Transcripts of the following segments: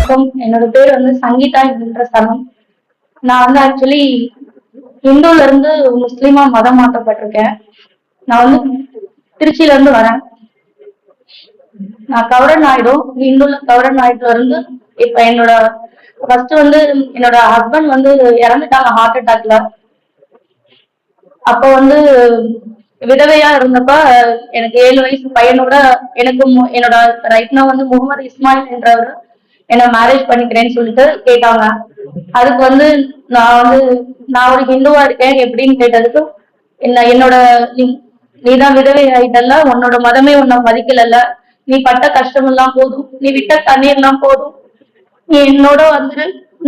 வணக்கம். என்னோட பேர் சங்கீதா என்கின்ற சனம். நான் ஆக்சுவலி இந்துல இருந்து முஸ்லிமா மதம் மாற்றப்பட்டிருக்கேன். நான் திருச்சியில இருந்து வரேன். நான் கவர நாயுடு, இந்துல கவர நாயுடுல இருந்து இப்ப ஃபர்ஸ்ட் என்னோட ஹஸ்பண்ட் இறந்துட்டாங்க ஹார்ட் அட்டாக்ல. அப்ப விதவையா இருந்தப்ப எனக்கு 7 வயசு பையனோட எனக்கு என்னோட ரைட்னா முகமது இஸ்மாயில் என்றவர் என்ன மேரேஜ் பண்ணிக்கிறேன்னு சொல்லிட்டு கேட்டாங்க. அதுக்கு நான் ஒரு ஹிந்துவா இருக்கேன் எப்படின்னு கேட்டதுக்கு என்னோட நீதான் விதவை ஆயிட்டல்ல, உன்னோட மதமே உன்னை மதிக்கல, நீ பட்ட கஷ்டம் எல்லாம் போதும், நீ விட்ட தண்ணீர் எல்லாம் போதும், நீ என்னோட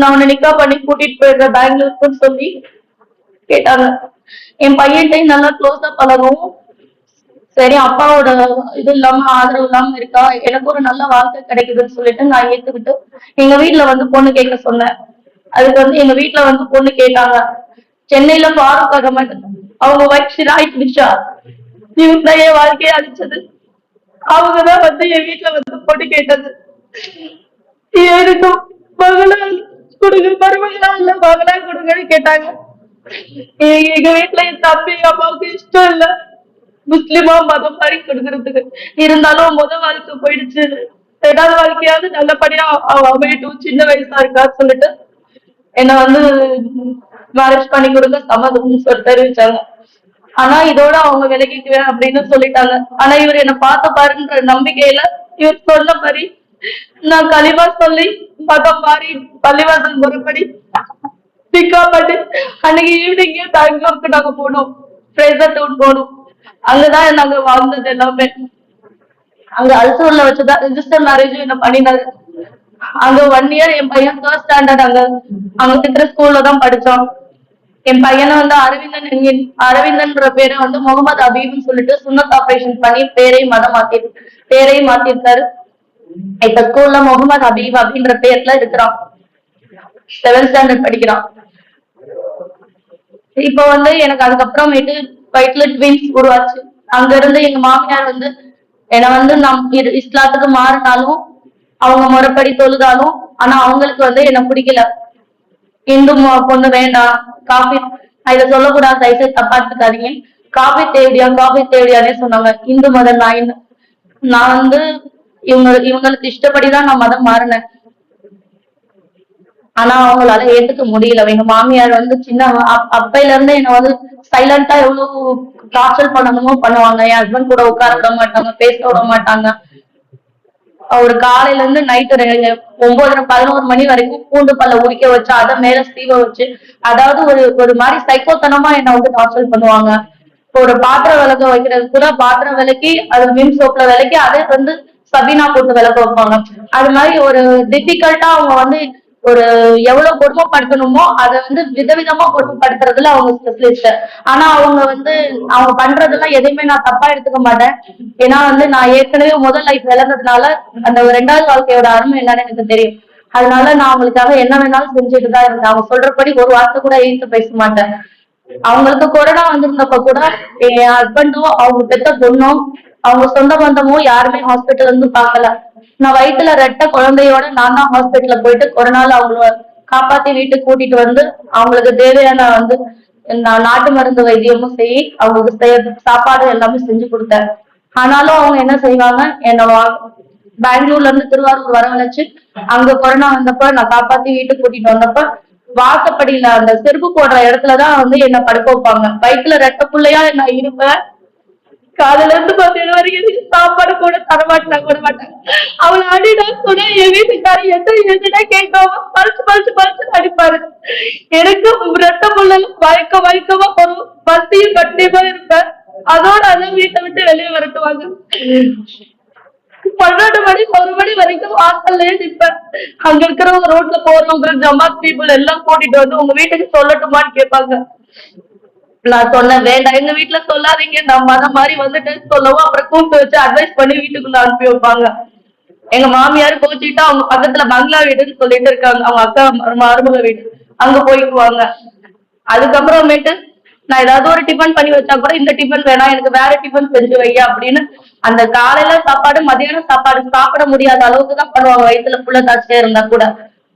நான் உன்னை நிக்கா பண்ணி கூட்டிட்டு போயிடுற பெங்களூருக்குன்னு சொல்லி கேட்டாங்க. என் பையன்ட்டையும் நல்லா க்ளோஸா பழகவும், சரி அப்பாவோட இது இல்லாம ஆதரவு இல்லாம இருக்கா, எனக்கு ஒரு நல்ல வாழ்க்கை கிடைக்குதுன்னு சொல்லிட்டு நான் ஏத்துக்கிட்டு எங்க வீட்டுல பொண்ணு கேட்க சொன்னேன். அதுக்கு எங்க வீட்டுல பொண்ணு கேட்டாங்க. சென்னையில ஃபாரூக் அகமது அவங்க ஒய்ஃப் ஷிராயித் நிஷா, இவங்க என் வாழ்க்கையை அழிச்சது. அவங்கதான் என் வீட்டுல பொண்ணு கேட்டது. எனக்கு மகளா கொடுங்க, மருமகளா இல்ல மகளா கொடுங்கன்னு கேட்டாங்க. எங்க வீட்டுல என் தம்பி அம்மாவுக்கு இஷ்டம் இல்ல முஸ்லிமா மதம் மாதிரி கொடுக்கறதுக்கு. இருந்தாலும் வாழ்க்கை போயிடுச்சு, 2வது வாழ்க்கையாவது நல்லபடியா அமையட்டும், சின்ன வயசா இருக்கான்னு சொல்லிட்டு என்ன மேரேஜ் பண்ணி கொடுக்க சம்மதம்னு சொல்லி தெரிவிச்சாங்க. ஆனா இதோட அவங்க விலகிக்குவேன் அப்படின்னு சொல்லிட்டாங்க. ஆனா இவர் என்ன பார்த்த பாருன்ற நம்பிக்கையில இவர் சொன்ன மாதிரி நான் களிமா சொல்லி மதம் மாறி பள்ளிவாசல் முறைப்படி பிக்கா பண்ணி அன்னைக்கு ஈவினிங்கே பெங்களூருக்கு நாங்க போனோம். ஃப்ரேசர் டவுன் போனோம். அங்கதான் நாங்க வாழ்ந்தது எல்லாமே. அங்க அல்சூர்ல வச்சுதான் ரெஜிஸ்டர் மேரேஜும் என்ன பண்ணினாரு. அங்க 1 இயர் என் பையன் 3rd ஸ்டாண்டர்ட் அங்க இருக்கிற ஸ்கூல்ல தான் படிச்சோம். என் பையனை அரவிந்தன்ற பேரை முகமது அபீப்னு சொல்லிட்டு சுன்னத் ஆபரேஷன் பண்ணி பேரையும் மாத்திருக்காரு. இப்ப ஸ்கூல்ல முகமது அபீப் அப்படின்ற பேர்ல இருக்கிறான். 7th ஸ்டாண்டர்ட் படிக்கிறான். இப்ப எனக்கு அதுக்கப்புறமேட்டு வயிற்றுல ட்வின்ஸ் உருவாச்சு. அங்க இருந்து எங்க மாமியார் என்ன நம் இஸ்லாத்துக்கு மாறினாலும் அவங்க முறைப்படி தொழுதாலும் ஆனா அவங்களுக்கு என்ன பிடிக்கல. இந்து பொண்ணு வேண்டாம், காஃபி இத சொல்லக்கூடாது, தயவுசெய்து தப்பா எடுத்துக்காதீங்க, காஃபி தேவையானே சொன்னாங்க. இந்து மதம் நான் இவங்களுக்கு இஷ்டப்படிதான் நான் மதம் மாறினேன். ஆனா அவங்களால ஏத்துக்க முடியல. எங்க மாமியார் சின்ன அப்பையில இருந்து என்ன சைலண்டா எவ்வளவு டார்ச்சர் பண்ணணுமோ பண்ணுவாங்க. என் ஹஸ்பண்ட் கூட உட்கார விட மாட்டாங்க, பேச விட மாட்டாங்க. ஒரு காலையில இருந்து நைட்டு 9:30-11 மணி வரைக்கும் பூண்டு பல்ல உரிக்க வச்சு அதை மேல சீவ வச்சு, அதாவது ஒரு மாதிரி சைக்கோத்தனமா என்ன டார்ச்சர் பண்ணுவாங்க. ஒரு பாத்திரம் விளக்க வைக்கிறது கூட பாத்திரம் விளக்கி அது விம் சோப்ல விளக்கி அதே சபீனா போட்டு விளக்க வைப்பாங்க. அது மாதிரி ஒரு டிஃபிகல்ட்டா அவங்க ஒரு எவ்வளவு கொடுமைப்படுத்தணுமோ அதை விதவிதமா கொடுமைப்படுத்துறதுல அவங்க ஸ்பெஷலிஸ்ட். ஆனா அவங்க அவங்க பண்றதெல்லாம் எதையுமே நான் தப்பா எடுத்துக்க மாட்டேன். ஏன்னா நான் ஏற்கனவே முதல் லைஃப் இழந்ததுனால அந்த 2வது வாழ்க்கையோட அருமை என்னன்னு எனக்கு தெரியும். அதனால நான் அவங்களுக்காக என்ன வேணாலும் செஞ்சுட்டுதான் இருந்தேன். அவங்க சொல்றபடி ஒரு வார்த்தை கூட எழுத்து பேச மாட்டேன். அவங்களுக்கு கொரோனா வந்திருந்தப்ப கூட என் ஹஸ்பண்டும் அவங்க பெத்த பொண்ணும் அவங்க சொந்த பந்தமும் யாருமே ஹாஸ்பிட்டல் பாக்கல. நான் வயிற்றுல ரெட்ட குழந்தையோட நான் தான் ஹாஸ்பிட்டல்ல போயிட்டு கொரோனால அவங்கள காப்பாத்தி வீட்டுக்கு கூட்டிட்டு அவங்களுக்கு தேவையான நாட்டு மருந்து வைத்தியமும் அவங்களுக்கு சாப்பாடு எல்லாமே செஞ்சு கொடுத்தேன். ஆனாலும் அவங்க என்ன செய்வாங்க, என்ன பெங்களூர்ல இருந்து திருவாரூர் வரவழைச்சு அங்க கொரோனா வந்தப்ப நான் காப்பாத்தி வீட்டுக்கு கூட்டிட்டு வந்தப்ப வாசப்படியில அந்த செருப்பு போடுற இடத்துலதான் என்ன படுக்க வைப்பாங்க. வயிற்றுல ரெட்ட பிள்ளையா நான் இருப்பேன். காலையில இருந்து 10 வரைக்கும் சாப்பாடு கூட தரமாட்டாங்க. அவளை அடிடா சொன்னா என் வீட்டுக்காரி எத்தனை கேட்காம பறிச்சு அடிப்பாரு. எனக்கு ரெட்ட பிள்ளை வழக்கமா ஒரு பசியும் கட்டியமா இருப்பேன். அதோட அதான் வீட்டை விட்டு வெளியே வரட்டுவாங்க. 12 மணி 1 மணி வரைக்கும் வாசல்லே நிற்பேன். அங்க இருக்கிறவங்க ரோட்ல போறவங்க ஜமாத் பீப்புள் எல்லாம் கூட்டிட்டு உங்க வீட்டுக்கு சொல்லட்டுமான்னு கேட்பாங்க. நான் சொன்னேன் வேண்டாம், எங்க வீட்டுல சொல்லாதீங்க, நான் மத மாதிரி சொல்லவும் அப்புறம் கூப்பிட்டு வச்சு அட்வைஸ் பண்ணி வீட்டுக்குள்ள அனுப்பி வைப்பாங்க. எங்க மாமியார் கோச்சிட்டு அவங்க பக்கத்துல பங்களா வீடுன்னு சொல்லிட்டு இருக்காங்க, அவங்க அக்கா மருமக வீடு, அங்க போய்க்குவாங்க. அதுக்கப்புறமேட்டு நான் ஏதாவது ஒரு டிஃபன் பண்ணி வச்சா கூட இந்த டிஃபன் வேணாம், எனக்கு வேற டிஃபன் செஞ்சு வையா அப்படின்னு அந்த காலையில சாப்பாடு மதியானம் சாப்பாடு சாப்பிட முடியாத அளவுக்கு தான் பண்ணுவாங்க, வயிற்றுல புள்ள தாச்சியா இருந்தா கூட.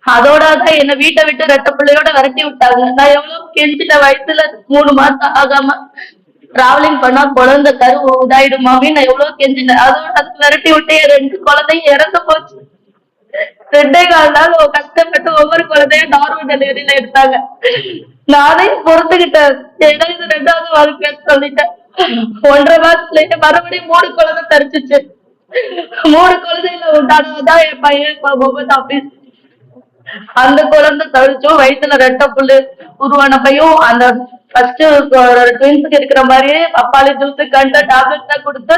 அதோடதான் என்ன வீட்டை விட்டு ரெட்ட பிள்ளையோட விரட்டி விட்டாங்க. நான் எவ்வளவு கெஞ்சிட்ட, வயசுல 3 மாசம் ஆகாம டிராவலிங் பண்ணா குழந்தை கரு இதாயிடுமாமே, நான் எவ்வளவு கெஞ்சினேன். அதோட அது விரட்டி விட்டு என் 2 குழந்தையும் இறந்து போச்சு. 2.25 நாள் கஷ்டப்பட்டு ஒவ்வொரு குழந்தையும் நார்மல் டெலிவரியில எடுத்தாங்க. நானே பொறுத்துக்கிட்டேன், ஏன்னா இது 2வது வாழ்க்கைன்னு சொல்லிட்டேன். 1.5 மாசத்துல மறுபடியும் 3 குழந்தை தரிச்சிச்சு. 3 குழந்தையில உண்டானதான் என் பையன் முகமது ஆபீஸ். அந்த குழந்தை தவிச்சும் வயிற்றுல ரெட்ட புல்லு உருவானப்பையும் அந்த ஃபர்ஸ்ட் ட்வின்ஸுக்கு இருக்கிற மாதிரியே பப்பாளி ஜூஸ் கண்ட டேப்லெட் தான் கொடுத்து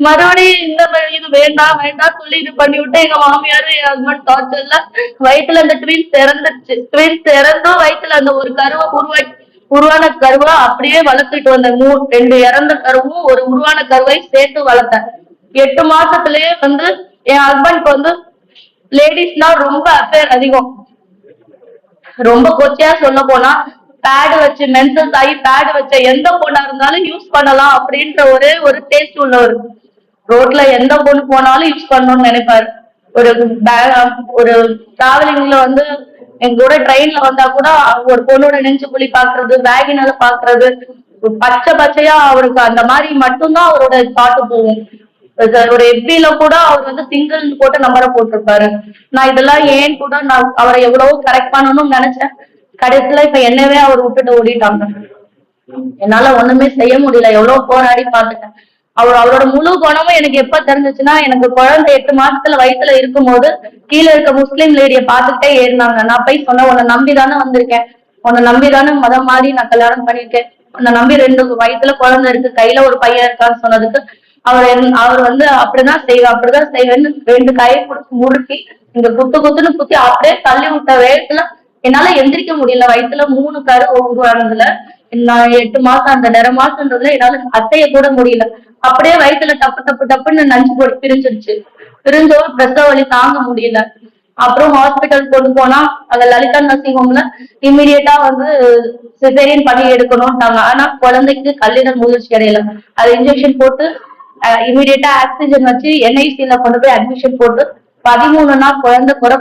மறுபடியும் இந்த இது வேண்டாம் வேண்டாம் சொல்லி இது பண்ணி விட்டு எங்க மாமியார் என் ஹஸ்பண்ட் டார்ச்சர்ல வயிற்றுல அந்த ட்வின்ஸ் இறந்துச்சு. ட்வின்ஸ் இறந்தும் வயிற்றுல அந்த ஒரு கருவை உருவான கருவா அப்படியே வளர்த்துட்டு வந்த 2 இறந்த கருவும் ஒரு உருவான கருவை சேர்த்து வளர்த்தேன். 8 மாசத்துலயே என் ஹஸ்பண்ட் லேடிஸ்னா ரொம்ப அஃபேர் அதிகம். ரொம்ப கொச்சையா சொல்ல போனா பேடு வச்சு மென்சஸ் ஆகி பேடு வச்ச எந்த பொண்ணா இருந்தாலும் யூஸ் பண்ணலாம் அப்படின்ற ஒரே ஒரு டேஸ்ட் உள்ளவர். ரோட்ல எந்த பொண்ணு போனாலும் யூஸ் பண்ணணும்னு நினைப்பாரு. ஒரு டிராவலிங்ல எங்க கூட ட்ரெயின்ல வந்தா கூட ஒரு பொண்ணோட நெஞ்சு புலி பாக்குறது, வேகினால பாக்குறது, பச்சை பச்சையா அவருக்கு அந்த மாதிரி மட்டும்தான் அவரோட தாட்டு போகும். ஒரு எஃபில கூட அவர் சிங்கிள் போட்டு நம்பரை போட்டிருப்பாரு. நான் இதெல்லாம் ஏன் கூட நான் அவரை எவ்வளவோ கரெக்ட் பண்ணணும்னு நினைச்சேன். கடைசியில இப்ப என்னவே அவர் விட்டுட்டு ஓடிட்டாங்க. என்னால ஒண்ணுமே செய்ய முடியல, எவ்வளவு போராடி பார்த்துட்டேன். அவரோட முழு குணமும் எனக்கு எப்ப தெரிஞ்சிச்சுன்னா, எனக்கு குழந்தை 8 மாசத்துல வயிற்றுல இருக்கும் போது கீழே இருக்க முஸ்லீம் லேடிய பாத்துக்கிட்டே ஏறினாங்க. நான் போய் சொன்னேன், உன்னை நம்பிதானே வந்திருக்கேன், உன்னை நம்பிதானே மதம் மாறி நான் கல்யாணம் பண்ணிருக்கேன், உன்னை நம்பி 2 வயிற்றுல குழந்தை இருக்கு, கையில ஒரு பையன் இருக்கான்னு சொன்னதுக்கு அவர் அப்படிதான் செய்வேன்னு 2 கையை கொடுத்து முடுக்கி இங்க குத்துன்னு குத்தி அப்படியே தள்ளி விட்ட வேகத்துல என்னால எந்திரிக்க முடியல. வயிற்றுல 3 கரு உருவானதுல நான் 8 மாசம் அந்த 1.5 மாசம்ன்றதுல என்னால அசைய கூட முடியல. அப்படியே வயிற்றுல டப்புன்னு நஞ்சு போட்டு பிரிஞ்சிருச்சு. பிரிஞ்சோ பிரசவ வலி தாங்க முடியல. அப்புறம் ஹாஸ்பிட்டல் கொண்டு போனா அந்த லலிதா நர்சிங் ஹோம்ல இம்மிடியட்டா சிசேரியன் பண்ணி எடுக்கணும்ட்டாங்க. ஆனா குழந்தைக்கு கல்லீரல் முயற்சி அடையல. அது இன்ஜெக்ஷன் போட்டு இமீடியட்டா ஆக்சிஜன் வச்சு என்ஐசில கொண்டு போய் அட்மிஷன் போட்டு 13 நாள் குழந்தை கூட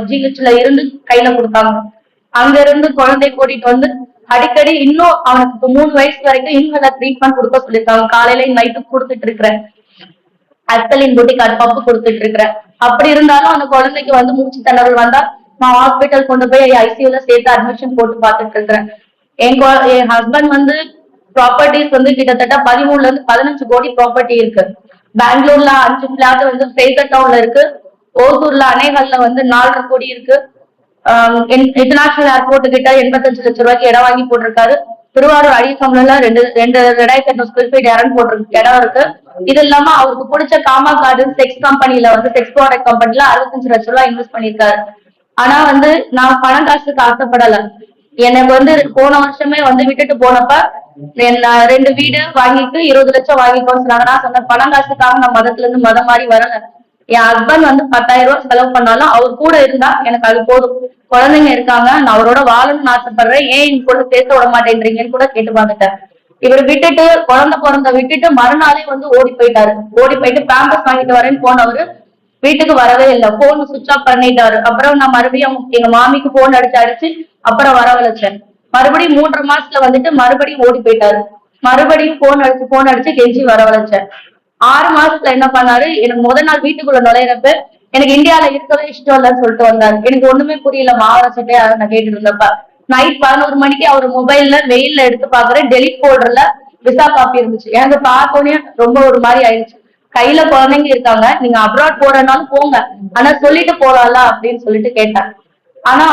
ஜிஹெச்ல இருந்து கையில கொடுத்தாங்க. அங்க இருந்து குழந்தை கூட்டிட்டு அடிக்கடி இன்னும் அவனுக்கு 3 வயசு வரைக்கும் இன்னும் ட்ரீட்மெண்ட் கொடுக்க சொல்லியிருக்காங்க. காலையில நைட்டுக்கு கொடுத்துட்டு இருக்கிறேன், அஸ்தலின் போட்டி பப்பு கொடுத்துட்டு இருக்கிறேன். அப்படி இருந்தாலும் அந்த குழந்தைக்கு மூச்சு திணறல் வந்தா நான் ஹாஸ்பிட்டல் கொண்டு போய் ஐசியூல சேர்த்து அட்மிஷன் போட்டு பாத்துட்டு இருக்கிறேன். என் ஹஸ்பண்ட் ப்ராப்பர்ட்டிஸ் கிட்டத்தட்ட 13 இருந்து 15 கோடி ப்ராப்பர்ட்டி இருக்கு. பெங்களூர்ல 5 பிளாட் ஃப்ரேசர் டவுன்ல இருக்கு. ஓசூர்ல அணைகள்ல 4.5 கோடி இருக்கு. இன்டர்நேஷனல் ஏர்போர்ட் கிட்ட 85 லட்சம் ரூபாய்க்கு இடம் வாங்கி போட்டிருக்காரு. திருவாரூர் அடிசம்பளம்ல 2,800 ஸ்கொயர் ஃபீட் இடம் போட்டிருக்கு இடம் இருக்கு. இது இல்லாம அவருக்கு பிடிச்ச காமா கார்டன் செக்ஸ் கம்பெனில செக்ஸ் ப்ராடக்ட் கம்பெனில 65 லட்சம் ரூபாய் இன்வெஸ்ட் பண்ணிருக்காரு. ஆனா நான் பணம் காசுக்கு ஆசைப்படல. எனக்கு போன வருஷமே விட்டுட்டு போனப்ப 2 வீடு வாங்கிட்டு 20 லட்சம் வாங்கிக்கோன்னு சொன்னாங்க. நான் சொன்ன பணம் காசுக்காக நான் மதத்துல இருந்து மதம் மாதிரி வரல. என் ஹஸ்பண்ட் 10,000 ரூபாய் செலவு பண்ணாலும் அவர் கூட இருந்தா எனக்கு அது போதும். குழந்தைங்க இருக்காங்க, நான் அவரோட வாழணும்னு ஆசைப்படுறேன், ஏன் என் கூட சேர்த்து விட மாட்டேன்றீங்கன்னு கூட கேட்டு பார்த்துட்டேன். இவர் விட்டுட்டு குழந்தை பிறந்த விட்டுட்டு மறுநாளே ஓடி போயிட்டாரு. ஓடி போயிட்டு பேம்பஸ் வாங்கிட்டு வரேன்னு போனவரு வீட்டுக்கு வரவே இல்லை. போன் சுவிட்ச் ஆஃப் பண்ணிட்டாரு. அப்புறம் நான் மறுபடியும் எங்க மாமிக்கு போன் அடிச்சு அப்புறம் வரவழைச்சேன். மறுபடியும் 3.5 மாசத்துல மறுபடியும் ஓடி போயிட்டாரு. மறுபடியும் போன் அடிச்சு கெஞ்சி வரவழைச்சேன். 6 மாசத்துல என்ன பண்ணாரு, எனக்கு முதல் நாள் வீட்டுக்குள்ள நுழையிறப்ப எனக்கு இந்தியால இருக்கவே இஷ்டம் இல்லைன்னு சொல்லிட்டு வந்தாரு. எனக்கு ஒண்ணுமே புரியல, மாவர சட்டையா நான் கேட்டு இருந்தப்ப நைட் 11 மணிக்கு அவர் மொபைல்ல மெயில்ல எடுத்து பாக்குறேன், டெலிட் போல்டர்ல விசா காப்பி இருந்துச்சு. எனக்கு பார்த்தோன்னே ரொம்ப ஒரு மாதிரி ஆயிடுச்சு. கையில குழந்தைங்க இருக்காங்க, நீங்க அப்ராட் போறனாலும் போங்க, ஆனா சொல்லிட்டு போலாம்ல அப்படின்னு சொல்லிட்டு கேட்டேன். ஆனா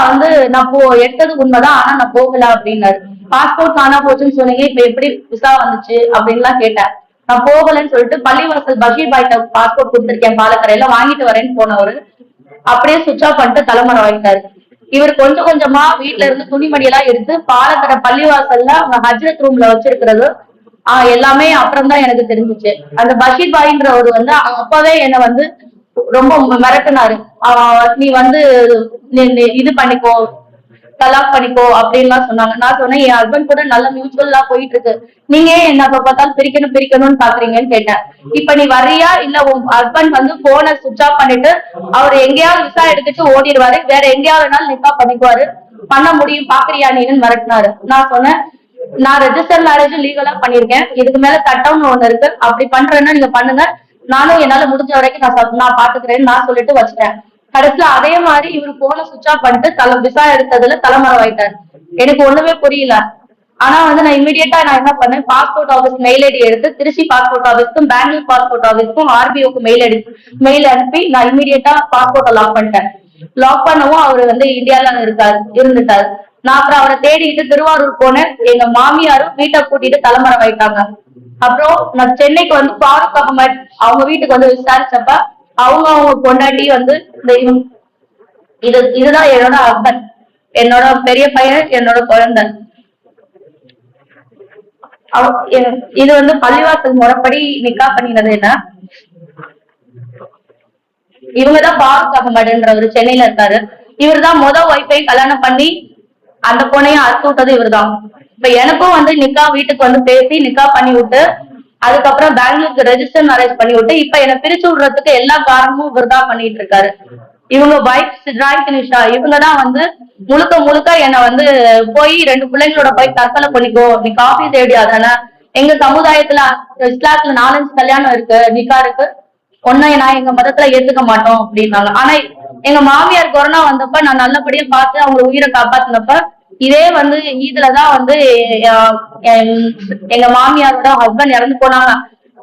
நான் எடுத்தது உண்மைதான், ஆனா நான் போகல அப்படின்னாரு. பாஸ்போர்ட் காணா போச்சுன்னு சொன்னீங்க, இப்ப எப்படி விசா வந்துச்சு அப்படின்லாம் கேட்டேன். நான் போகலன்னு சொல்லிட்டு பள்ளிவாசல் பஷீர் பாய்ட்ட பாஸ்போர்ட் கொடுத்திருக்கேன் பாலக்கரையில, வாங்கிட்டு வரேன்னு போனவரு அப்படியே சுவிட்ச் ஆஃப் பண்ணிட்டு தலைமுறை வாங்கிட்டாரு. இவர் கொஞ்சம் கொஞ்சமா வீட்டுல இருந்து துணிமணியெல்லாம் எடுத்து பாலக்கரை பள்ளிவாசல்ல அவங்க ஹஜ்ரத் ரூம்ல வச்சிருக்கிறது எல்லாமே அப்புறம் தான் எனக்கு தெரிஞ்சிச்சு. அந்த பஷீர் பாயின்றவர் அப்பவே என்ன ரொம்ப மிரட்டினாரு. நீ இது பண்ணிக்கோ, தலாக் பண்ணிக்கோ அப்படின்லாம் சொன்னாங்க. நான் சொன்னேன், என் ஹஸ்பண்ட் கூட நல்ல மியூச்சுவல்லா போயிட்டு இருக்கு, நீங்க ஏன் என்ன எப்ப பார்த்தாலும் பிரிக்கணும்னு பாக்குறீங்கன்னு கேட்டேன். இப்ப நீ வர்றியா இல்ல உன் ஹஸ்பண்ட் வந்து போனை சுவிட்ச் ஆஃப் பண்ணிட்டு அவர் எங்கேயாவது விசா எடுத்துட்டு ஓடிடுவாரு, வேற எங்கேயாவது நிக்கா பண்ணிக்குவாரு, பண்ண முடியும் பாக்குறியா நீன்னு மிரட்டினாரு. நான் சொன்னேன், நான் ரெஜிஸ்டர் மேரேஜ் லீகலா பண்ணிருக்கேன், இதுக்கு மேல சட்டம்னு ஒண்ணு இருக்கு, அப்படி பண்றேன்னா நீங்க பண்ணுங்க, நானும் என்னால முடிஞ்ச வரைக்கும் நான் பாத்துக்கிறேன்னு நான் சொல்லிட்டு வச்சுட்டேன். கடைசியில அதே மாதிரி இவரு போன சுவிட்ச் ஆஃப் பண்ணிட்டு விசா எடுத்ததுல தலைமறைவாயிட்டாரு. எனக்கு ஒண்ணுமே புரியல. ஆனா வந்து நான் இமீடியட்டா நான் என்ன பண்ணேன், பாஸ்போர்ட் ஆபீஸ் மெயில் ஐடி எடுத்து திருச்சி பாஸ்போர்ட் ஆபீஸ்க்கும் பெங்களூர் பாஸ்போர்ட் ஆபீஸ்க்கும் ஆர்பிஓக்கு மெயில் அனுப்பி நான் இமீடியட்டா பாஸ்போர்ட்டை லாக் பண்ணிட்டேன். லாக் பண்ணவும் அவரு வந்து இந்தியால இருந்துட்டாரு. நான் அப்புறம் அவரை தேடிட்டு திருவாரூர் போனேன். எங்க மாமியாரும் வீட்டை கூட்டிட்டு தலைமறைவாயிட்டாங்க. அப்புறம் நான் சென்னைக்கு வந்து ஃபாரூக் அகமது அவங்க வீட்டுக்கு வந்து விசாரிச்சப்ப அவங்க பொண்டாட்டி வந்து இதுதான் என்னோட ஹஸ்பண்ட், என்னோட பெரிய பையன், என்னோட குழந்தை. இது வந்து பள்ளிவாசல் முறைப்படி நிக்கா பண்ணினது. என்ன இவங்கதான் ஃபாரூக் அகமதுன்றவர் சென்னையில இருக்காரு. இவர் தான் ஒய்ஃபை கல்யாணம் பண்ணி அந்த பொண்ணையும் அறுத்து விட்டது இவர் தான். இப்ப எனக்கும் வந்து நிக்கா வீட்டுக்கு வந்து பேசி நிக்கா பண்ணி விட்டு அதுக்கப்புறம் பெங்களூருக்கு ரெஜிஸ்டர் மேரேஜ் பண்ணி விட்டு இப்ப என்ன பிரிச்சு விடுறதுக்கு எல்லா காரணமும் இவர் தான் பண்ணிட்டு இருக்காரு. இவங்க வைஃப் சித்ராய் நிஷா இவங்கதான் வந்து முழுக்க முழுக்க என்ன வந்து போய் 2 பிள்ளைங்களோட போய் தற்கொலை பண்ணிக்கோ, நீ காஃபி தேடி அதானே, எங்க சமுதாயத்துல இஸ்லாத்துல 4-5 கல்யாணம் இருக்கு, நிக்கா இருக்கு, ஒன்னும் நான் எங்க மதத்துல ஏத்துக்க மாட்டோம் அப்படின்னாங்க. ஆனா எங்க மாமியார் கொரோனா வந்தப்ப நான் நல்லபடியா பார்த்து அவங்க உயிரை காப்பாத்தினப்ப இதே வந்து இதுலதான் வந்து எங்க மாமியாரோட ஹஸ்பண்ட் இறந்து போனாங்க.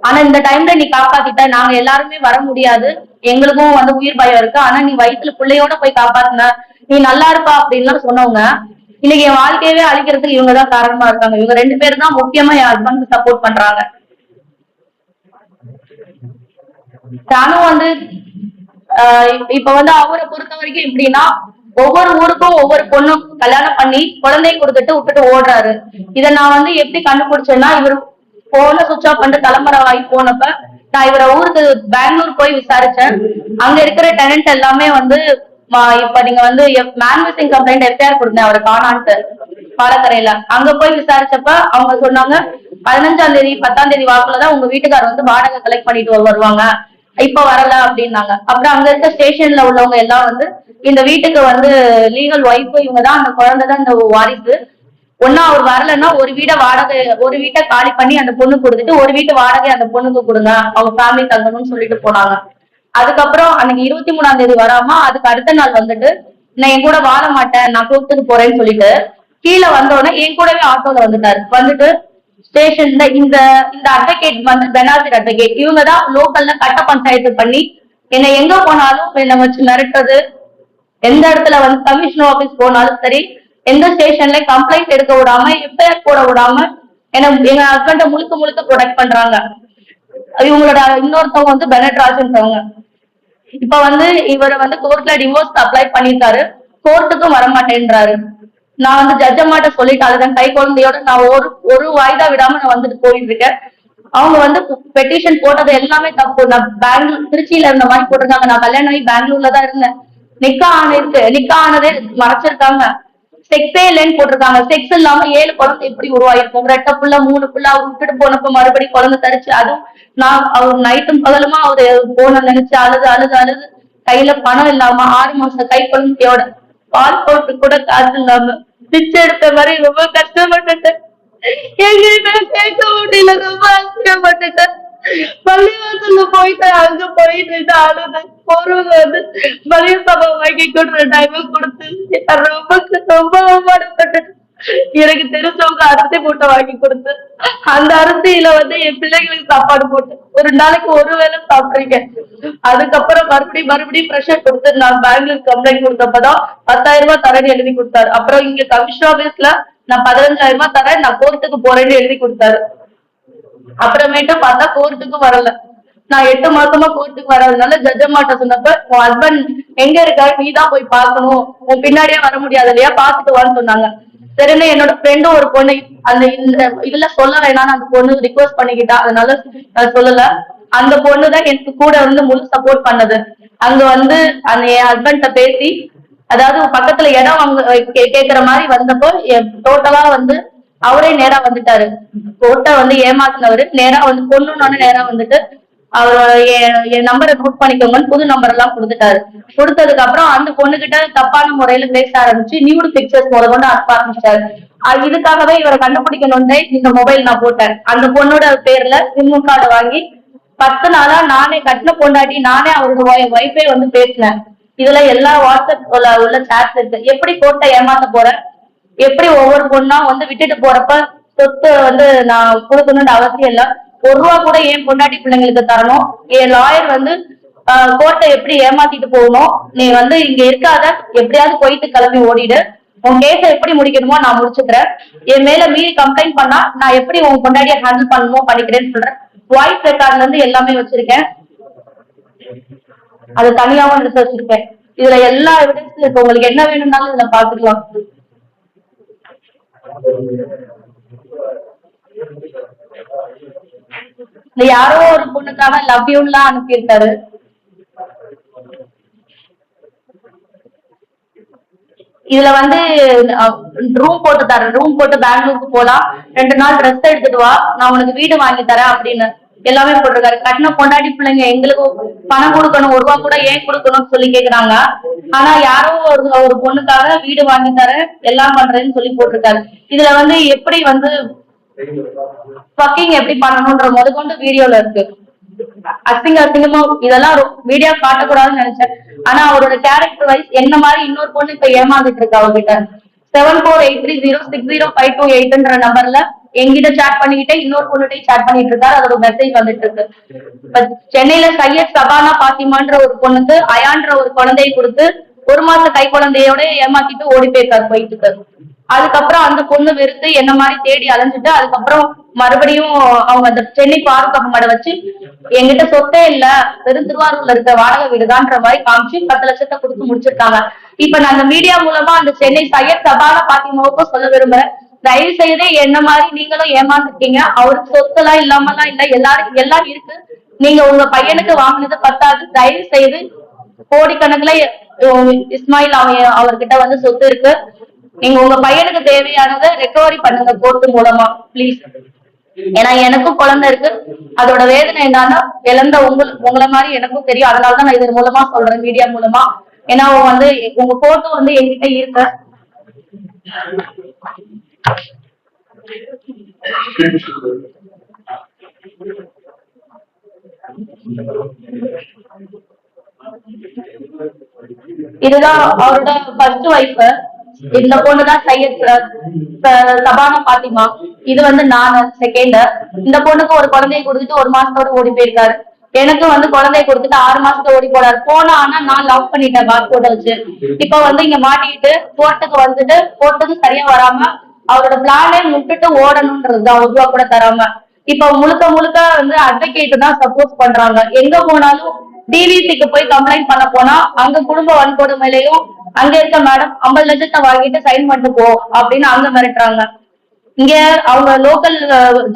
ஆனா இந்த டைம்ல நீ காப்பாத்திட்ட, நாங்க எல்லாருமே வர முடியாது, எங்களுக்கும் வந்து உயிர் பயம் இருக்கு, ஆனா நீ வயிற்றுல பிள்ளையோட போய் காப்பாத்தின, நீ நல்லா இருப்பா அப்படின்லாம் சொன்னவங்க இன்னைக்கு என் வாழ்க்கையவே அழிக்கிறதுக்கு இவங்கதான் காரணமா இருக்காங்க. இவங்க 2 பேரும் தான் முக்கியமா என் ஹஸ்பண்ட் சப்போர்ட் பண்றாங்க. நானும் வந்து இப்ப வந்து அவரை பொறுத்த வரைக்கும் எப்படின்னா ஒவ்வொரு ஊருக்கும் ஒவ்வொரு பொண்ணும் கல்யாணம் பண்ணி குழந்தைய கொடுத்துட்டு விட்டுட்டு ஓடுறாரு. இதை நான் வந்து எப்படி கண்டுபிடிச்சேன்னா, இவர் போன சுவிட்ச் ஆஃப் பண்ணிட்டு தலைமுறை ஆகி போனப்ப நான் இவரை ஊருக்கு பெங்களூர் போய் விசாரிச்சேன். அங்க இருக்கிற டெனன்ட் எல்லாமே வந்து இப்ப நீங்க வந்து மேன் மிஸ்ஸிங் கம்ப்ளைண்ட் எஃப்ஐஆர் கொடுத்தேன் அவரை காணான்ட்டு பாலக்கரையில. அங்க போய் விசாரிச்சப்ப அவங்க சொன்னாங்க 15ஆம் தேதி 10ஆம் தேதி வாக்குலதான் உங்க வீட்டுக்காரர் வந்து வாடகை கலெக்ட் பண்ணிட்டு வருவாங்க, இப்ப வரல அப்படின்னாங்க. அப்புறம் அங்க இருக்க ஸ்டேஷன்ல உள்ளவங்க எல்லாம் வந்து இந்த வீட்டுக்கு வந்து லீகல் ஒய்ஃப் இவங்கதான், அந்த குழந்தைதான் இந்த வாரிசு, ஒன்னா அவர் வரலன்னா ஒரு வீட்டை காலி பண்ணி அந்த பொண்ணு கொடுத்துட்டு ஒரு வீட்டு வாடகை அந்த பொண்ணுக்கு கொடுங்க, அவங்க ஃபேமிலி தங்கணும்னு சொல்லிட்டு போனாங்க. அதுக்கப்புறம் அன்னைக்கு 23ஆம் தேதி வராம அதுக்கு அடுத்த நாள் வந்துட்டு நான் என் கூட வாழ மாட்டேன், நான் கூப்பிட்டு போறேன்னு சொல்லிட்டு கீழே வந்தோடனே என் கூடவே ஆட்டோல வந்துட்டு ஸ்டேஷன்ல இந்த அட்வொகேட் வந்து பெனாசிர் அட்வொகேட் இவங்கதான் லோக்கல்ல கட்ட பஞ்சாயத்து பண்ணி என்னை எங்க போனாலும் என்னை வச்சு மிரட்டுறது, எந்த இடத்துல வந்து கமிஷனர் ஆபீஸ் போனாலும் சரி, எந்த ஸ்டேஷன்ல கம்ப்ளைண்ட் எடுக்க விடாம எஃப்ஐஆர் போட விடாம எங்க ஹஸ்பண்ட முழுக்க ப்ரொடெக்ட் பண்றாங்க. இவங்களோட இன்னொருத்தவங்க வந்து பெனட் ராஜ்ன்றவங்க. இப்ப வந்து இவர் வந்து கோர்ட்ல டிவோர்ஸ் அப்ளை பண்ணிருக்காரு, கோர்ட்டுக்கும் வரமாட்டேன்றாரு. நான் வந்து ஜட்ஜம்மாட்ட சொல்லிட்டு அதுதான் கை குழந்தையோட நான் ஒரு வாய்தா விடாம நான் வந்துட்டு போயிட்டு இருக்கேன். அவங்க வந்து பெட்டிஷன் போட்டது எல்லாமே தப்பு. நான் பெங்களூர் திருச்சியில இருந்த மாதிரி போட்டிருக்காங்க, நான் கல்யாணம் ஆகி பெங்களூர்ல தான் இருந்தேன், நிக்கா ஆனதே மறைச்சிருக்காங்க, செக்ஸே இல்லைன்னு போட்டிருக்காங்க. செக்ஸ் இல்லாம 7 குழந்தை எப்படி உருவாயிருக்கும், 2 புள்ள 3 புள்ள அவர் விட்டுட்டு போனப்ப மறுபடியும் குழந்தை தரிச்சு, அதுவும் நான் அவர் நைட்டும் பகலுமா அவரு போன நினைச்சு அழுது கையில பணம் இல்லாம 6 மாசம் கை குழந்தையோட பால் போட்டு கூட காசு இல்லாம பிச்சை எடுத்த மாதிரி ரொம்ப கஷ்டப்பட்டுட்டேன். எங்கேயுமே கேட்க முடியல, ரொம்ப அசிங்கப்பட்டுட்டேன். பள்ளிவாசல்ல போயிட்டு அங்க போயிட்டு அழுது போறவங்க வந்து மதிய சபை வாங்கி கொடுற டைம் கொடுத்து ரொம்ப அவமானப்பட்டுட்டேன். எனக்கு தெரிஞ்சவங்க அரிசி மூட்டை வாங்கி கொடுத்து அந்த அரிசியில வந்து என் பிள்ளைங்களுக்கு சாப்பாடு போட்டு ஒரு நாளைக்கு ஒரு வேளை சாப்பிடுறீங்க. அதுக்கப்புறம் மறுபடியும் ப்ரெஷர் கொடுத்து நான் பெங்களூர் கம்ப்ளைண்ட் கொடுத்தப்பதான் 10,000 ரூபாய் தரேன்னு எழுதி கொடுத்தாரு. அப்புறம் இங்க கமிஷனர் ஆபீஸ்ல நான் 15,000 ரூபாய் தரேன், நான் கோர்ட்டுக்கு போறேன்னு எழுதி கொடுத்தாரு. அப்புறமேட்டு பார்த்தா கோர்ட்டுக்கு வரல. நான் 8 மாசமா கோர்ட்டுக்கு வராதனால ஜட்ஜம்மாட்ட சொன்னப்ப உன் ஹஸ்பண்ட் எங்க இருக்காரு, நீதான் போய் பாக்கணும், உன் பின்னாடியே வர முடியாது இல்லையா, பாத்துட்டு வான்னு சொன்னாங்க. சரின்னு என்னோட ஃப்ரெண்டும் ஒரு பொண்ணு அந்த இதுல சொல்ல வேணாம்னு அந்த பொண்ணு ரிக்வஸ்ட் பண்ணிக்கிட்டா, அதனால சொல்லல. அந்த பொண்ணுதான் எனக்கு கூட வந்து முழு சப்போர்ட் பண்ணது. அங்க வந்து அந்த என் ஹஸ்பண்ட பேசி அதாவது பக்கத்துல இடம் கேக்குற மாதிரி வந்தப்போ டோட்டலா வந்து அவரே நேரா வந்துட்டாரு. கோட்டை வந்து ஏமாத்தினவரு நேரா வந்து பொண்ணுன்னு நேரா வந்துட்டு அவரோட என் நம்பரை நோட் பண்ணிக்கோங்கன்னு புது நம்பர் எல்லாம் கொடுத்துட்டாரு. கொடுத்ததுக்கு அப்புறம் அந்த பொண்ணு கிட்ட தப்பான முறையில பேச ஆரம்பிச்சு நியூடு பிக்சர்ஸ் முத கொண்டு அனுப்ப ஆரம்பிச்சாரு. இதுக்காகவே இவரை கண்டுபிடிக்கணும்னே இந்த மொபைல் நான் போட்டேன். அந்த பொண்ணோட பேர்ல சிம் கார்டு வாங்கி 10 நாளா நானே கட்டின பொண்டாட்டி நானே அவரோட ஒய்ஃபே வந்து பேசினேன். இதுல எல்லா வாட்ஸ்அப் உள்ள சாட்ஸ் இருக்கு. எப்படி கோட்டை ஏமாத்த போறேன், எப்படி ஒவ்வொரு பொண்ணா வந்து விட்டுட்டு போறப்ப சொத்து வந்து நான் கொடுக்கணும்னு அவசியம் இல்ல, 1 ரூபா கூட ஏன் பொண்டாட்டி பிள்ளைங்களுக்கு தரணும், என் லாயர் வந்து கோர்ட்டை எப்படி ஏமாத்திட்டு போகணும், நீ வந்து இங்க இருக்காத எப்படியாவது போயிட்டு கிளம்பி ஓடிடு, உன் கேஸ எப்படி முடிக்கணுமோ நான் முடிச்சுக்கிறேன், என் மேல மீறி கம்ப்ளைண்ட் பண்ணா நான் எப்படி உன் பொண்டாட்டியை ஹேண்டில் பண்ணணுமோ பண்ணிக்கிறேன்னு சொல்றேன். வாய்ஸ் ரெக்கார்ட்ல இருந்து எல்லாமே வச்சிருக்கேன். அது தனியாவும் எடுத்து வச்சிருக்கேன். இதுல எல்லா எவிடன்ஸும் இருக்கு. உங்களுக்கு என்ன வேணும்னாலும் இதுல பாத்துக்கலாம். யாரோ ஒரு பொண்ணுக்காக லவ் யூலாம் அனுப்பியிருக்காரு. இதுல வந்து ரூம் போட்டு தரேன், ரூம் போட்டு பெங்களூருக்கு போலாம், 2 நாள் ரெஸ்ட் எடுத்துட்டு வா, நான் உனக்கு வீடு வாங்கி தரேன் அப்படின்னு எல்லாமே போட்டிருக்காரு. கட்டின பொண்டாடி பிள்ளைங்க எங்களுக்கு பணம் கொடுக்கணும், 1 ரூபா கூட ஏன் கொடுக்கணும்னு சொல்லி கேக்குறாங்க. ஆனா யாரோ ஒரு பொண்ணுக்காக வீடு வாங்கி தரேன் எல்லாம் பண்றேன்னு சொல்லி போட்டிருக்காரு. இதுல வந்து எப்படி வந்து எப்படி பண்ணணும்ன்ற முதற்கொண்டு வீடியோல இருக்கு. அசிங்கமா இதெல்லாம் வீடியோ காட்டக்கூடாதுன்னு நினைச்சேன். ஆனா அவரோட கேரக்டர் வைஸ் என்ன மாதிரி இன்னொரு பொண்ணு இப்ப ஏமாந்துட்டு இருக்கு அவகிட்ட. 7483060528ன்ற நம்பர்ல எங்கிட்ட சாட் பண்ணிக்கிட்டே இன்னொரு பொண்ணுகிட்ட சாட் பண்ணிட்டு இருக்காரு. அதோட மெசேஜ் வந்துட்டு இருக்கு. இப்ப சென்னையில சையத் சபானா பாத்திமான்ற ஒரு பொண்ணுக்கு அயான்ற ஒரு குழந்தையை கொடுத்து 1 மாச கை குழந்தையோட ஏமாத்திட்டு ஓடி போயிருக்காரு போயிட்டு. அதுக்கப்புறம் அந்த பொண்ணு வெறுத்து என்ன மாதிரி தேடி அலைஞ்சிட்டு அதுக்கப்புறம் மறுபடியும் அவங்க அந்த சென்னை பாருக்கப்பட வச்சு எங்கிட்ட சொத்தே இல்ல, வெறும் திருவாரூர்ல இருக்க வாடகை வீடுதான்ற மாதிரி காமிச்சு 10 லட்சத்தை கொடுத்து முடிச்சிருக்காங்க. இப்ப நான் அந்த மீடியா மூலமா அந்த சென்னை சையத் சபானா பாத்திமாவுக்கும் சொல்ல விரும்புறேன், தயவு செய்து என்ன மாதிரி நீங்களும் ஏமாந்துருக்கீங்க. அவருக்கு சொத்து எல்லாம் இல்லாமலாம் இல்ல, எல்லாம் இருக்கு. நீங்க உங்க பையனுக்கு வாங்கினது பத்தாது, தயவு செய்து கோடிக்கணக்குல இஸ்மாயில் அவர்கிட்ட வந்து சொத்து இருக்கு, நீங்க உங்க பையனுக்கு தேவையானதை ரெக்கவரி பண்ணுங்க கோர்ட்டு மூலமா பிளீஸ். ஏன்னா எனக்கும் குழந்தை இருக்கு, அதோட வேதனை என்னன்னா இழந்த உங்களை மாதிரி எனக்கும் தெரியும். அதனாலதான் நான் இதன் மூலமா சொல்றேன், மீடியா மூலமா. ஏன்னா வந்து உங்க போட்டோ வந்து என்கிட்ட இருக்கு. இதுதான் அவரோட ஃபர்ஸ்ட் ஒய்ஃப். இந்த பொண்ணுதான் சையத் சபானா பாத்திமா. இது வந்து நான் செகண்ட். இந்த பொண்ணுக்கு ஒரு குழந்தைய கொடுத்துட்டு 1 மாசத்தோட ஓடி போயிருக்காரு. எனக்கு வந்து குழந்தைய கொடுத்துட்டு 6 மாசத்துல ஓடி போறாரு. போனா ஆனா நான் லவ் பண்ணிட்டேன் பாஸ்போர்ட்டை வச்சு. இப்ப வந்து இங்க மாட்டிக்கிட்டு கோர்ட்டுக்கு வந்துட்டு கோர்ட்டுக்கு சரியா வராம அவரோட பிளானே முட்டுட்டு ஓடணும்ன்றதுதான், 1 ரூபா கூட தராம. இப்ப முழுக்க வந்து அட்வொகேட் தான் சப்போர்ட் பண்றாங்க. எங்க போனாலும் டிவிசிக்கு போய் கம்ப்ளைண்ட் பண்ண போனா அங்க குடும்ப வன்கொடுமையிலையும் அங்க இருக்க மேடம் 50 லட்சத்தை வாங்கிட்டு சைன் பண்ணிட்டு போ அப்படின்னு அங்க மிரட்டுறாங்க. இங்க அவங்க லோக்கல்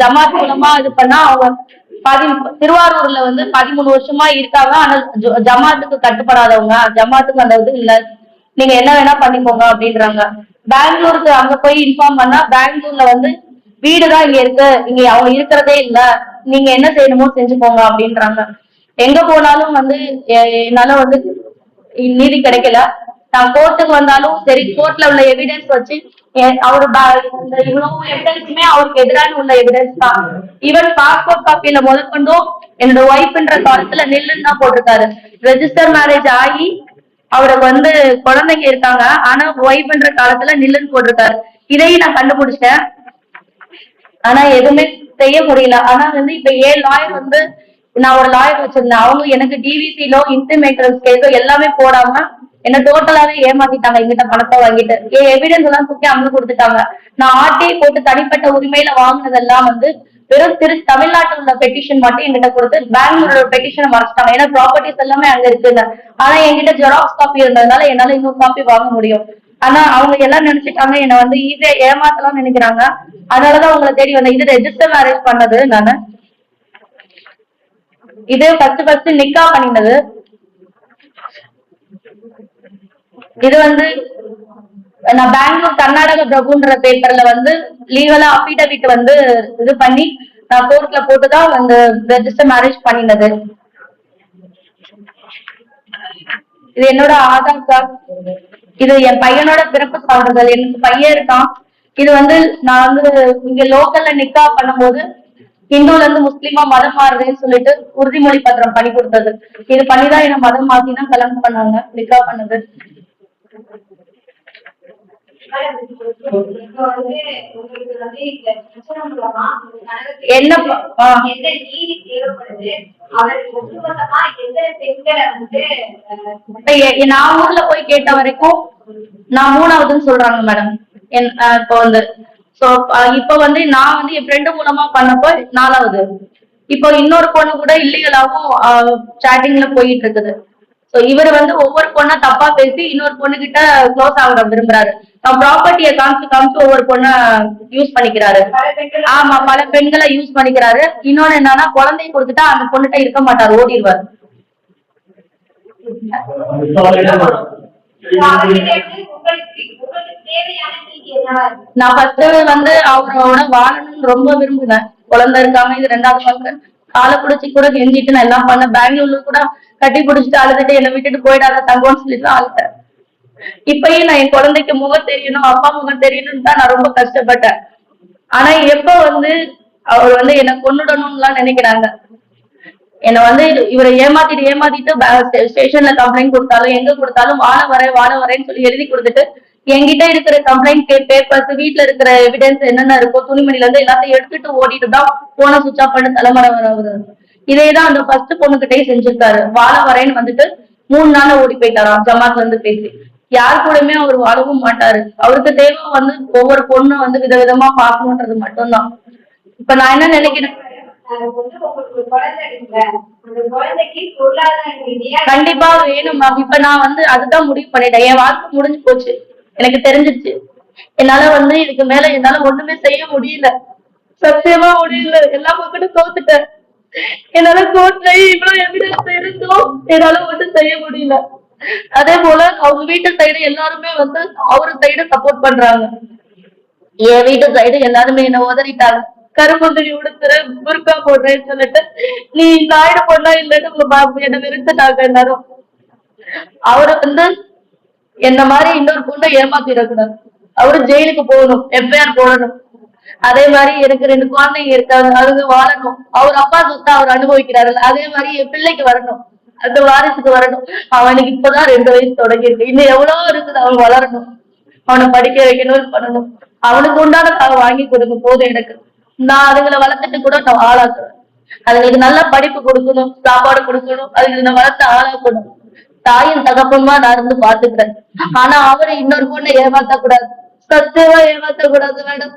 ஜமாத் மூலமா இது பண்ணா அவங்க திருவாரூர்ல வந்து 13 வருஷமா இருக்காங்க. ஆனா ஜமாத்துக்கு கட்டுப்படாதவங்க, ஜமாத்துக்கு அந்த இது இல்ல, நீங்க என்ன வேணா பண்ணிக்கோங்க அப்படின்றாங்க. பெங்களூருக்கு அங்க போய் இன்ஃபார்ம் பண்ணா பெங்களூர்ல வந்து வீடுதான் இங்க இருக்கு, இங்க அவங்க இருக்கிறதே இல்ல, நீங்க என்ன செய்யணுமோ செஞ்சுக்கோங்க அப்படின்றாங்க. எங்க போனாலும் வந்து என்னால வந்து நீதி கிடைக்கல. நான் கோர்ட்டுக்கு வந்தாலும் சரி, கோர்ட்ல உள்ள எவிடன்ஸ் வச்சு அவரு இவ்வளவு எவிடன்ஸுமே அவருக்கு எதிரான உள்ள எவிடன்ஸ் தான். ஈவன் பாஸ்போர்ட் காப்பியில முதற்கொண்டும் என்னோட ஒய்ஃப்ன்ற காலத்துல நில்லுன்னு தான் போட்டிருக்காரு. ரெஜிஸ்டர் மேரேஜ் ஆகி அவருக்கு வந்து குழந்தைங்க இருக்காங்க, ஆனா ஒய்ஃப்ன்ற காலத்துல நில்லுன்னு போட்டிருக்காரு. இதையும் நான் கண்டுபிடிச்சிட்டேன், ஆனா எதுவுமே செய்ய முடியல. ஆனா வந்து இப்ப ஏன் லாயர் வந்து நான் ஒரு லாயர் வச்சிருந்தேன், அவங்க எனக்கு டிவிசிலோ இன்டிமேட்டன்ஸ் கேஸோ எல்லாமே போடாம என்ன டோட்டலாவே ஏமாத்திட்டாங்க. எங்கிட்ட பணத்தை வாங்கிட்டு என் எவிடன்ஸ் எல்லாம் தூக்கி அங்க கொடுத்துட்டாங்க. நான் ஆர்டிஐ போட்டு தனிப்பட்ட உரிமையில வாங்கினதெல்லாம் வந்து வெறும் தமிழ்நாட்டில் உள்ள பெட்டிஷன் மட்டும் என்கிட்ட கொடுத்து பெங்களூரோட பெட்டிஷனை மறைச்சிட்டாங்க. ஏன்னா ப்ராப்பர்ட்டிஸ் எல்லாமே அங்க இருக்குங்க. ஆனா என்கிட்ட ஜெராக்ஸ் காப்பி இருந்ததுனால என்னால இன்னொரு காப்பி வாங்க முடியும். ஆனா அவங்க எல்லாம் நினைச்சிட்டாங்க என்ன வந்து ஈஸியா ஏமாத்தலாம் நினைக்கிறாங்க. அதனாலதான் உங்களை தேடி வந்தேன். இது ரெஜிஸ்டர் மேரேஜ் பண்ணது நானு. இது ஃபர்ஸ்ட் நிக்கா பண்ணினது. இது வந்து நான் பெங்களூர் கர்நாடக பிரபுன்ற பேப்பர்ல வந்து லீகலா அபிடவிட் வந்து இது பண்ணி நான் கோர்ட்ல போட்டுதான் வந்து ரெஜிஸ்டர் மேரேஜ் பண்ணினது. இது என்னோட ஆதார் கார்டு, இது என் பையனோட பிறப்பு சான்றிதழ், எனக்கு பையன் இருக்கான். இது வந்து நான் வந்து இங்க லோக்கல்ல நிக்கா பண்ணும்போது இந்துல இருந்து முஸ்லீமா மதம் மாறுறேன்னு சொல்லிட்டு உறுதிமொழி பத்திரம் பண்ணி கொடுத்தது. இது பண்ணிதான் என்ன மதம் மாத்திதான் கல்யாணம் பண்ணாங்க, நிக்கா பண்ணது. என்ன நான் ஊர்ல போய் கேட்ட வரைக்கும் நான் 3ஆவதுன்னு சொல்றாங்க மேடம். இப்போ வந்து இப்ப வந்து நான் வந்து என் ஃப்ரெண்டு மூலமா பண்ணப்போ 4ஆவது. இப்போ இன்னொரு பொண்ணு கூட இல்லீகலாவும் சாட்டிங்ல போயிட்டு இருக்குது. இவர் வந்து ஒவ்வொரு பொண்ணா தப்பா பேசி இன்னொரு பொண்ணு கிட்ட க்ளோஸ் ஆக விரும்புறாரு. ப்ராப்பர்ட்டியை காமிச்சு ஒவ்வொரு பொண்ண யூஸ் பண்ணிக்கிறாரு. ஆமா, பல பெண்களை யூஸ் பண்ணிக்கிறாரு. இன்னொன்னு என்னன்னா, குழந்தைய கொடுத்துட்டா அந்த பொண்ணுகிட்ட இருக்க மாட்டாரு, ஓடிடுவாரு. நான் ஃபர்ஸ்ட் வந்து அவரோட வாழணும்னு ரொம்ப விரும்புனேன். குழந்தை இருக்காம இது 2வது பக்கம் காலை பிடிச்சி கூட கெஞ்சிட்டு நான் எல்லாம் பண்ண. பெங்களூர்ல கூட கட்டி பிடிச்சிட்டு அழுதுட்டு என்னை விட்டுட்டு போயிடாத தங்கம்னு சொல்லிட்டு அழுத்தேன். இப்பயும் நான் என் குழந்தைக்கு முகம் தெரியணும், அப்பா முகம் தெரியணும்னு தான் நான் ரொம்ப கஷ்டப்பட்டேன். ஆனா எப்ப வந்து அவர் வந்து என்னை கொன்னுடணும்னு எல்லாம் நினைக்கிறாங்க. என்ன வந்து இவரை ஏமாத்திட்டு ஸ்டேஷன்ல கம்ப்ளைண்ட் கொடுத்தாலும் எங்க கொடுத்தாலும் வாழ வரேன்னு சொல்லி எழுதி கொடுத்துட்டு என்கிட்ட இருக்கிற கம்ப்ளைண்ட் பேப்பர்ஸ், வீட்டுல இருக்கிற எவிடன்ஸ் என்னென்ன இருக்கோ துணிமணில இருந்து எல்லாத்தையும் எடுத்துட்டு ஓடிட்டு தான் போன சுவிட்ச் ஆஃப் பண்ணி தலைமுறை வராது. இதேதான் அந்த ஃபர்ஸ்ட் பொண்ணுகிட்டே செஞ்சிருக்காரு. வாழ வரேன்னு வந்துட்டு 3 நாள்ல ஓடி போயிட்டாராம் ஜமாத்ல இருந்து பேசி. யாரு கூடமே அவர் வாழவும் மாட்டாரு. அவருக்கு தேவை வந்து ஒவ்வொரு பொண்ணு வந்து விதவிதமா பாக்கணும்ன்றது மட்டும்தான். இப்ப நான் என்ன நினைக்கிறேன், கண்டிப்பா வேணும். இப்ப நான் வந்து அதுதான் முடிவு பண்ணிட்டேன். என் வாழ்க்கை முடிஞ்சு போச்சு, எனக்கு தெரிஞ்சிருச்சு. என்னால வந்து இதுக்கு மேல என்னால ஒண்ணுமே செய்ய முடியல, சத்தியமா முடியல. எல்லா பக்கமும் தோத்துட்டேன். என்னால கோர்ட்ல இவ்வளவு எவிடன்ஸ் இருந்தும் என்னால ஒண்ணும் செய்ய முடியல. அதே போல அவங்க வீட்டு சைடு எல்லாருமே வந்து அவரு சைடு சப்போர்ட் பண்றாங்க. என் வீட்டு சைடு எல்லாருமே என்ன உதறிட்டாங்க. கரும்புந்திரி உடுத்துற புர்கா போடுறேன்னு சொல்லிட்டு நீ நாயுடு பொண்ணா இல்லைன்னு என்ன நிறுத்திட்டாங்க எல்லாரும். அவரு வந்து என்ன மாதிரி இன்னொரு பொண்ணை ஏமாத்திடக்கூடாது. அவரு ஜெயிலுக்கு போகணும், எஃப்ஐஆர் போடணும். அதே மாதிரி எனக்கு 2 குழந்தைங்க இருக்காங்க, அதுக்கு வாழணும். அவர் அப்பா சொத்தை அவர் அனுபவிக்கிறாரு, அதே மாதிரி என் பிள்ளைக்கு வரணும், அந்த வாரிசுக்கு வரணும். அவனுக்கு இப்பதான் 2 வயசு தொடங்கி இருக்கு. இன்னும் எவ்வளவு இருக்குது, அவன் வளரணும், அவனை படிக்க வைக்கணும், பண்ணணும். அவனுக்கு உண்டான வாங்கி கொடுங்க போதும் எனக்கு. நான் அதுங்களை வளர்த்துட்டு கூட நான் ஆளாக்குறேன். அதுங்களுக்கு நல்ல படிப்பு கொடுக்கணும், சாப்பாடு கொடுக்கணும், அதுங்களுக்கு நான் வளர்த்து ஆளாக்கணும். தாயும் தகப்பமா நான் இருந்து பாத்துக்கிறேன். ஆனா அவரை இன்னொரு பொண்ணை ஏமாத்த கூடாது, சத்தியமா ஏமாத்த கூடாது மேடம்.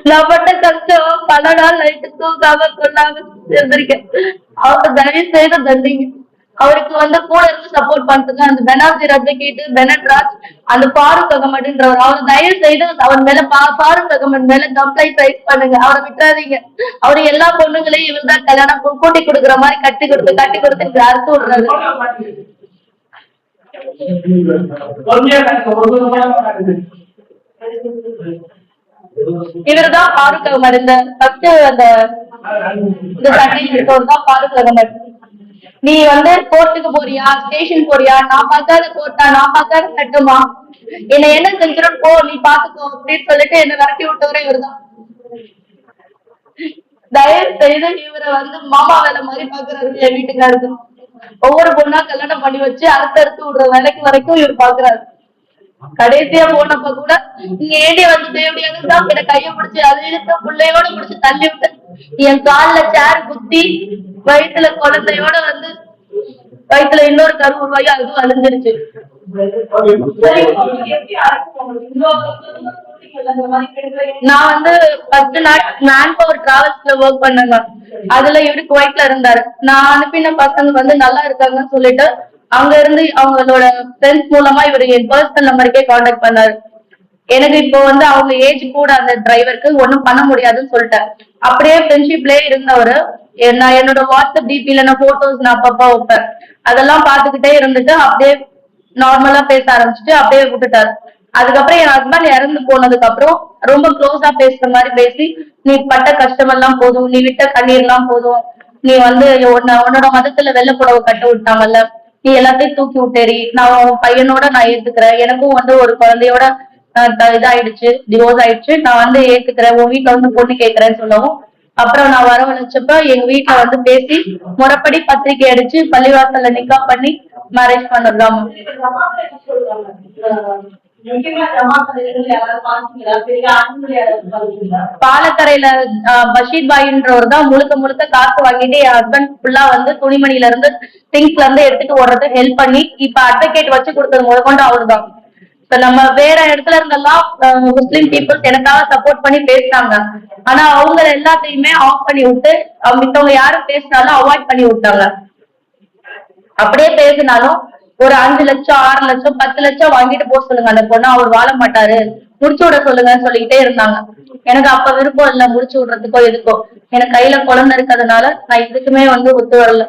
நான் பட்ட கஷ்டம் பல நாள் நைட்டு தூக்காம கொள்ளாம இருந்திருக்கேன். அவங்க தயவு செய்து தந்தீங்க. அவருக்கு வந்து கூட இருந்து சப்போர்ட் பண்றதுங்க அந்த பெனாசிர் அட்வொகேட் பெனட் ராஜ், அந்த ஃபாரூக் அகமதுன்றவர். அவர் தயவு செய்து அவர் மேல ஃபாரூக் அகமது மேல கம்ப்ளைண்ட் ரைஸ் பண்ணுங்க, அவரை விட்டுறாதீங்க. அவரு எல்லா பொண்ணுங்களையும் இவர் தான் கல்யாணம் கூட்டி கொடுக்குற மாதிரி கட்டி கொடுத்து அறுத்து விடுறாரு. இவருதான் ஃபாரூக் அகமது. இந்த ஃபர்ஸ்ட் அந்த தான் ஃபாரூக் அகமது. நீ வந்து கோர்ட்டுக்கு போறியா, ஸ்டேஷன் போறியா, நான் பார்க்காத கோர்ட்டா, நான் பார்க்காத சட்டமா, என்ன என்ன செஞ்சிடும் போ, நீ பாத்துக்கோ அப்படின்னு சொல்லிட்டு என்ன விரட்டி விட்டவரே இவருதான். தயவு செய்து இவரை வந்து மாமா வேலை மாதிரி பாக்குறாரு. என் வீட்டுக்காருக்கு ஒவ்வொரு பொண்ணா கல்யாணம் பண்ணி வச்சு அடுத்தடுத்து விடுற வேலைக்கு வரைக்கும் இவர் பாக்குறாரு. கடைசியா போனப்ப கூட நீங்க ஏடி வந்து தேவையானதான் என்ன கைய பிடிச்சு அது இழுத்து பிள்ளையோட பிடிச்சு தள்ளி விட்டு என் கால்ல சேர் குத்தி வயிற்றுல குழந்தையோட வந்து வயிற்றுல இன்னொரு கரு உருவாகி அதுவும் அழிஞ்சிருச்சு. நான் வந்து 10 நாள் மேன் பவர் டிராவல்ஸ்ல ஒர்க் பண்ணேங்க. அதுல இவரு குவைட்ல இருந்தாரு. நான் அனுப்பின பசங்க வந்து நல்லா இருக்காங்கன்னு சொல்லிட்டு அங்க இருந்து அவங்களோட ஃப்ரெண்ட்ஸ் மூலமா இவரு என் பர்சனல் நம்பருக்கே கான்டாக்ட் பண்ணாரு. எனக்கு இப்போ வந்து அவங்க ஏஜ் கூட அந்த டிரைவருக்கு ஒண்ணும் பண்ண முடியாதுன்னு சொல்லிட்டேன். அப்படியே ஃப்ரெண்ட்ஷிப்லயே இருந்தவரு நான் என்னோட வாட்ஸ்அப் டிபில நான் போட்டோஸ் நான் அப்பப்பா வைப்பேன். அதெல்லாம் பாத்துக்கிட்டே இருந்துட்டு அப்படியே நார்மலா பேச ஆரம்பிச்சுட்டு அப்படியே விட்டுட்டாரு. அதுக்கப்புறம் என் ஹஸ்பண்ட் இறந்து போனதுக்கு அப்புறம் ரொம்ப க்ளோஸா பேசுற மாதிரி பேசி, நீ பட்ட கஷ்டம் எல்லாம் போதும், நீ விட்ட கண்ணீர் எல்லாம் போதும், நீ வந்து உன்னோட மதத்துல வெள்ளை புடவை கட்ட விட்டாங்கல்ல, நீ எல்லாத்தையும் தூக்கி விட்டேரி, நான் உன் பையனோட நான் ஏத்துக்கிறேன், எனக்கும் வந்து ஒரு குழந்தையோட இதாயிடுச்சு, டிவோர்ஸ் ஆயிடுச்சு, நான் வந்து ஏத்துக்கிறேன், உன் வீட்டுல வந்து பொண்ணு கேட்கிறேன்னு சொல்லவும், அப்புறம் நான் வரவழைச்சப்ப எங்க வீட்டுல வந்து பேசி முறைப்படி பத்திரிக்கை அடிச்சு பள்ளிவாசல்ல நிக்கா பண்ணி மேரேஜ் பண்ணதுதான். பாலக்கரையில பஷீர் பாயின்றவர் தான் முழுக்க முழுக்க காசு வாங்கிட்டு என் ஹஸ்பண்ட் ஃபுல்லா வந்து துணிமணில இருந்து திங்ஸ்ல இருந்து எடுத்துட்டு ஓடுறது ஹெல்ப் பண்ணி இப்ப அட்வொகேட் வச்சு கொடுத்தது முதற்கொண்டு அவருதான். இப்ப நம்ம வேற இடத்துல இருந்தெல்லாம் முஸ்லிம் பீப்புள்ஸ் எனக்காக சப்போர்ட் பண்ணி பேசினாங்க. ஆனா அவங்க எல்லாத்தையுமே ஆஃப் பண்ணி விட்டு மித்தவங்க யாரும் பேசினாலும் அவாய்ட் பண்ணி விட்டாங்க. அப்படியே பேசினாலும் ஒரு 5 லட்சம் 6 லட்சம் 10 லட்சம் வாங்கிட்டு போக சொல்லுங்க அந்த பொண்ணு, அவர் வாழ மாட்டாரு, முடிச்சு விட சொல்லுங்கன்னு சொல்லிக்கிட்டே இருந்தாங்க. எனக்கு அப்ப விருப்பம் இல்ல முடிச்சு விடுறதுக்கோ எதுக்கோ, எனக்கு கையில குழந்தை இருக்கிறதுனால நான் இதுக்குமே வந்து ஒத்து வரல.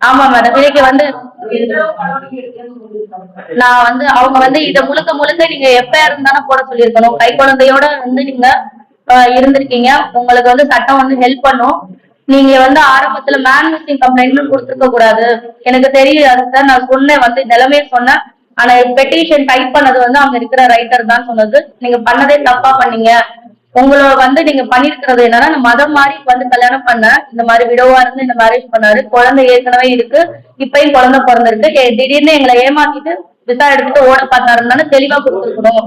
ஆமா மேடம், இன்னைக்கு வந்து நான் வந்து அவங்க வந்து இத முழுக்க முழுக்க நீங்க எப்ப இருந்தாலும் போட சொல்லியிருக்கணும். கை குழந்தையோட வந்து நீங்க இருந்திருக்கீங்க, உங்களுக்கு வந்து சட்டம் வந்து ஹெல்ப் பண்ணும். நீங்க வந்து ஆரம்பத்துல மேன் மிஸ்ஸிங் கம்ப்ளைண்ட் கொடுத்துருக்க கூடாது. எனக்கு தெரியாது சார், நான் சொன்னேன் வந்து நிலைமையை சொன்னேன். ஆனா பெட்டிஷன் டைப் பண்ணது வந்து அங்க இருக்கிற ரைட்டர் தான் சொன்னது, நீங்க பண்ணதே தப்பா பண்ணீங்க, உங்களோட வந்து நீங்க பண்ணிருக்கிறது என்னன்னா மதம் மாதிரி வந்து கல்யாணம் பண்ண, இந்த மாதிரி விடோவா இருந்து இந்த மேரேஜ் பண்ணாரு, குழந்தை ஏற்கனவே இருக்கு, இப்பயும் குழந்தை பிறந்திருக்கு, திடீர்னு எங்களை ஏமாத்திட்டு விசா எடுத்துட்டு ஓட பார்த்தாருன்னு தெளிவா கொடுத்துருக்கணும்.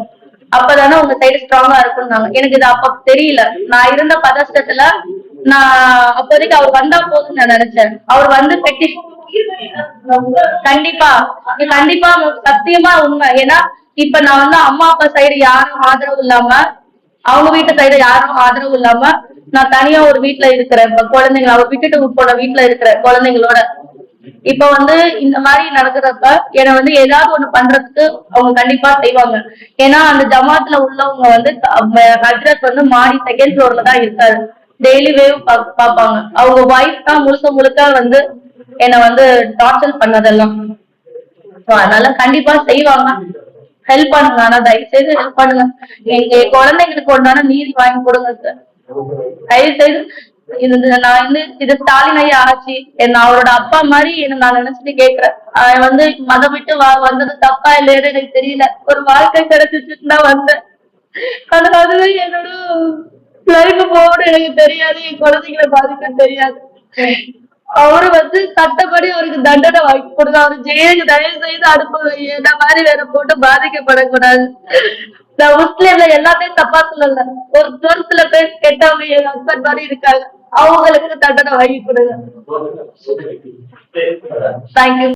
அப்பதானே உங்க சைடு ஸ்ட்ராங்கா இருக்கும்னாங்க. எனக்கு இது அப்ப தெரியல. நான் இருந்த பதஷ்டத்துல நான் அப்போதைக்கு அவர் வந்தா போதும்னு நான் நினைச்சேன். அவர் வந்து பெட்டிஷன் கண்டிப்பா கண்டிப்பா சத்தியமா உண்மை. ஏன்னா இப்ப நான் வந்து அம்மா அப்பா சைடு யாரும் ஆதரவு இல்லாம, அவங்க வீட்டு சைடு யாரும் ஆதரவு இல்லாம நான் தனியா ஒரு வீட்டுல இருக்கிறேன். இப்ப குழந்தைங்க அவர் விட்டுட்டு போன வீட்டுல இருக்கிற குழந்தைங்களோட இப்ப வந்து இந்த மாதிரி நடக்கிறப்ப என்னை வந்து ஏதாவது ஒண்ணு பண்றதுக்கு அவங்க கண்டிப்பா செய்வாங்க. ஏன்னா அந்த ஜமாத்துல உள்ளவங்க வந்து ஹஜ்ரத் வந்து மாடி 2nd ஃப்ளோர்ல தான் இருக்காரு. டெய்லி வேவ் பாப்பாங்க. அவங்க ஒய்ஃப் தான் முழுக்க முழுக்க வந்து என்னை வந்து டார்ச்சர் பண்ணதெல்லாம். அதனால கண்டிப்பா செய்வாங்க, ஹெல்ப் பண்ணுங்க. ஆனா தயவு செய்து ஹெல்ப் பண்ணுங்க. எங்க குழந்தைங்களுக்கு ஒன்றான நீதி வாங்கி கொடுங்க சார், தயவு செய்து. நான் வந்து இது ஸ்டாலின் ஐயா ஆச்சு, என்ன அவரோட அப்பா மாதிரி என்ன நான் நினைச்சிட்டு கேக்குறேன். வந்து மதம் விட்டு வந்தது தப்பா இல்லைன்னு எனக்கு தெரியல, ஒரு வாழ்க்கை கிடைச்சிச்சுன்னு தான் வந்தேன். ஆனா அதுதான் என்னோட லைஃப் போகணும் எனக்கு தெரியாது, என் குழந்தைங்களை பாதிக்க தெரியாது. அவரு வந்து சட்டப்படி அவருக்கு தண்டனை வாங்கி கொடுங்க, அவரு ஜெயிலுக்கு தயவு செய்து அனுப்புங்க. என்ன மாதிரி வேற போட்டு பாதிக்கப்படக்கூடாது. நான் முஸ்லீம்ல எல்லாத்தையும் தப்பா சொல்லல, ஒரு சில பேர் கெட்டவங்க என் ஹஸ்பண்ட் மாதிரி இருக்காங்க, அவங்களுக்கு தண்டனை வாங்கி கொடுங்க. தேங்க்யூ.